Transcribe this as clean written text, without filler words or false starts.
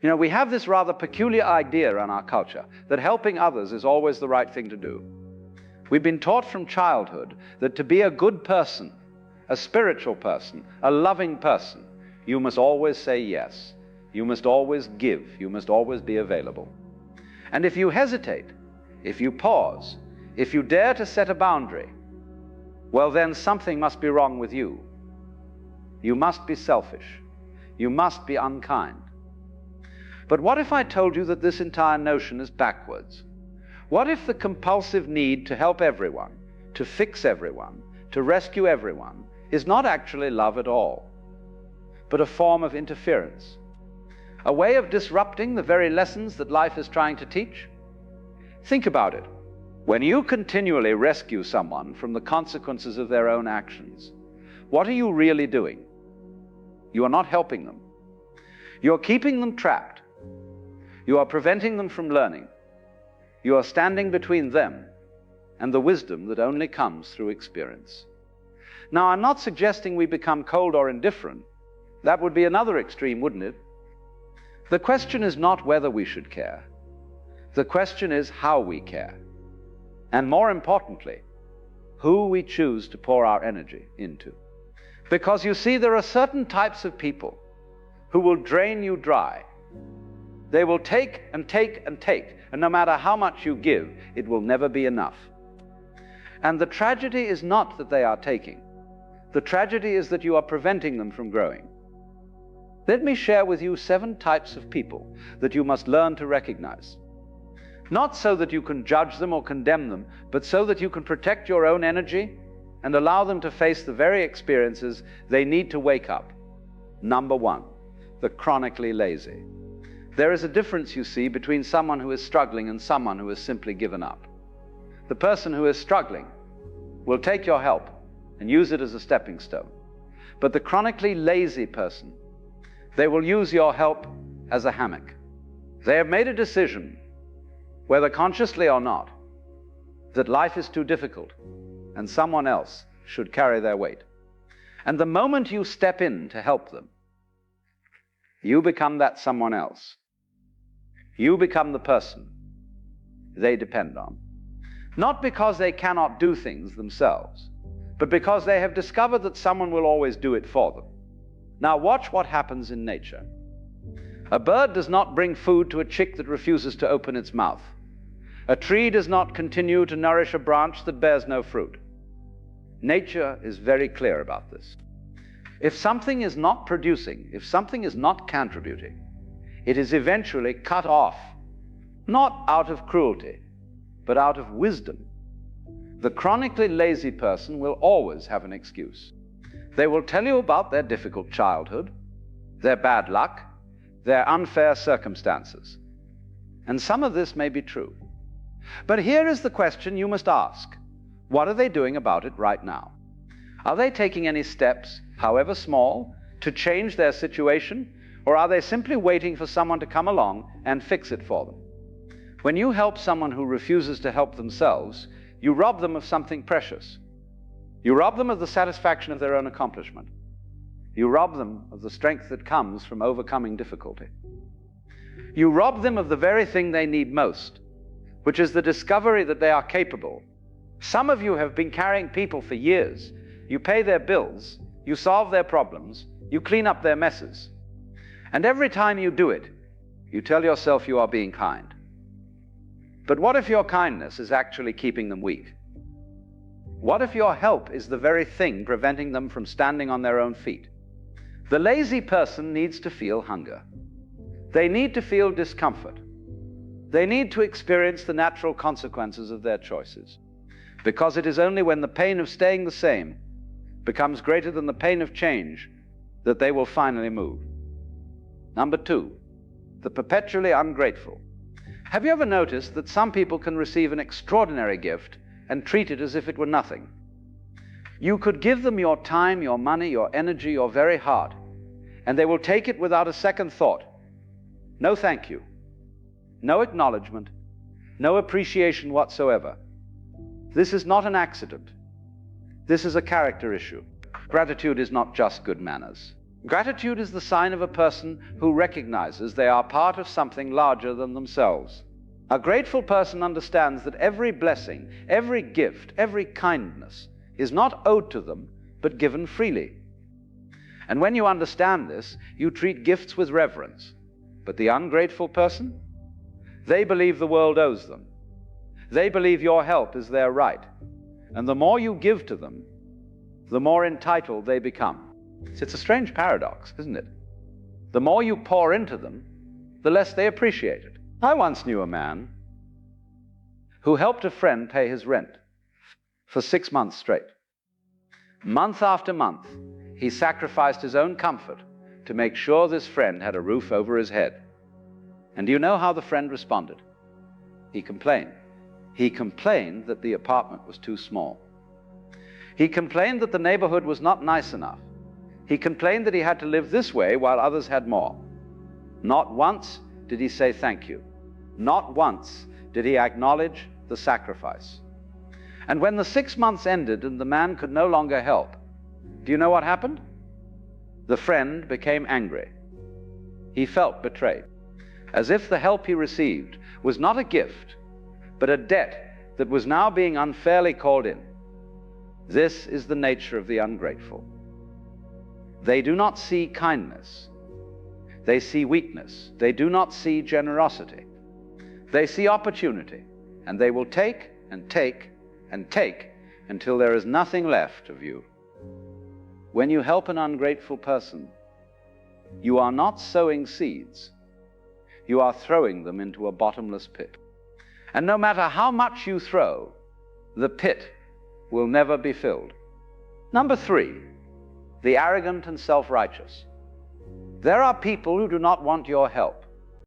You know, we have this rather peculiar idea in our culture that helping others is always the right thing to do. We've been taught from childhood that to be a good person, a spiritual person, a loving person, you must always say yes. You must always give. You must always be available. And if you hesitate, if you pause, if you dare to set a boundary, well, then something must be wrong with you. You must be selfish. You must be unkind. But what if I told you that this entire notion is backwards? What if the compulsive need to help everyone, to fix everyone, to rescue everyone, is not actually love at all, but a form of interference, a way of disrupting the very lessons that life is trying to teach? Think about it. When you continually rescue someone from the consequences of their own actions, what are you really doing? You are not helping them. You're keeping them trapped. You are preventing them from learning. You are standing between them and the wisdom that only comes through experience. Now, I'm not suggesting we become cold or indifferent. That would be another extreme, wouldn't it? The question is not whether we should care. The question is how we care. And more importantly, who we choose to pour our energy into. Because you see, there are certain types of people who will drain you dry. They will take and take and take, and no matter how much you give, it will never be enough. And the tragedy is not that they are taking. The tragedy is that you are preventing them from growing. Let me share with you 7 types of people that you must learn to recognize. Not so that you can judge them or condemn them, but so that you can protect your own energy and allow them to face the very experiences they need to wake up. Number 1, the chronically lazy. There is a difference, you see, between someone who is struggling and someone who has simply given up. The person who is struggling will take your help and use it as a stepping stone. But the chronically lazy person, they will use your help as a hammock. They have made a decision, whether consciously or not, that life is too difficult and someone else should carry their weight. And the moment you step in to help them, you become that someone else. You become the person they depend on. Not because they cannot do things themselves, but because they have discovered that someone will always do it for them. Now watch what happens in nature. A bird does not bring food to a chick that refuses to open its mouth. A tree does not continue to nourish a branch that bears no fruit. Nature is very clear about this. If something is not producing, if something is not contributing, it is eventually cut off, not out of cruelty, but out of wisdom. The chronically lazy person will always have an excuse. They will tell you about their difficult childhood, their bad luck, their unfair circumstances. And some of this may be true. But here is the question you must ask. What are they doing about it right now? Are they taking any steps, however small, to change their situation? Or are they simply waiting for someone to come along and fix it for them? When you help someone who refuses to help themselves, you rob them of something precious. You rob them of the satisfaction of their own accomplishment. You rob them of the strength that comes from overcoming difficulty. You rob them of the very thing they need most, which is the discovery that they are capable. Some of you have been carrying people for years. You pay their bills, you solve their problems, you clean up their messes. And every time you do it, you tell yourself you are being kind. But what if your kindness is actually keeping them weak? What if your help is the very thing preventing them from standing on their own feet? The lazy person needs to feel hunger. They need to feel discomfort. They need to experience the natural consequences of their choices. Because it is only when the pain of staying the same becomes greater than the pain of change that they will finally move. Number 2, the perpetually ungrateful. Have you ever noticed that some people can receive an extraordinary gift and treat it as if it were nothing? You could give them your time, your money, your energy, your very heart, and they will take it without a second thought. No thank you, no acknowledgement, no appreciation whatsoever. This is not an accident. This is a character issue. Gratitude is not just good manners. Gratitude is the sign of a person who recognizes they are part of something larger than themselves. A grateful person understands that every blessing, every gift, every kindness is not owed to them, but given freely. And when you understand this, you treat gifts with reverence. But the ungrateful person? They believe the world owes them. They believe your help is their right. And the more you give to them, the more entitled they become. It's a strange paradox, isn't it? The more you pour into them, the less they appreciate it. I once knew a man who helped a friend pay his rent for 6 months straight. Month after month, he sacrificed his own comfort to make sure this friend had a roof over his head. And do you know how the friend responded? He complained. He complained that the apartment was too small. He complained that the neighborhood was not nice enough. He complained that he had to live this way while others had more. Not once did he say thank you. Not once did he acknowledge the sacrifice. And when the 6 months ended and the man could no longer help, do you know what happened? The friend became angry. He felt betrayed, as if the help he received was not a gift, but a debt that was now being unfairly called in. This is the nature of the ungrateful. They do not see kindness. They see weakness. They do not see generosity. They see opportunity, and they will take and take and take until there is nothing left of you. When you help an ungrateful person, you are not sowing seeds. You are throwing them into a bottomless pit. And no matter how much you throw, the pit will never be filled. Number 3, the arrogant and self-righteous. There are people who do not want your help.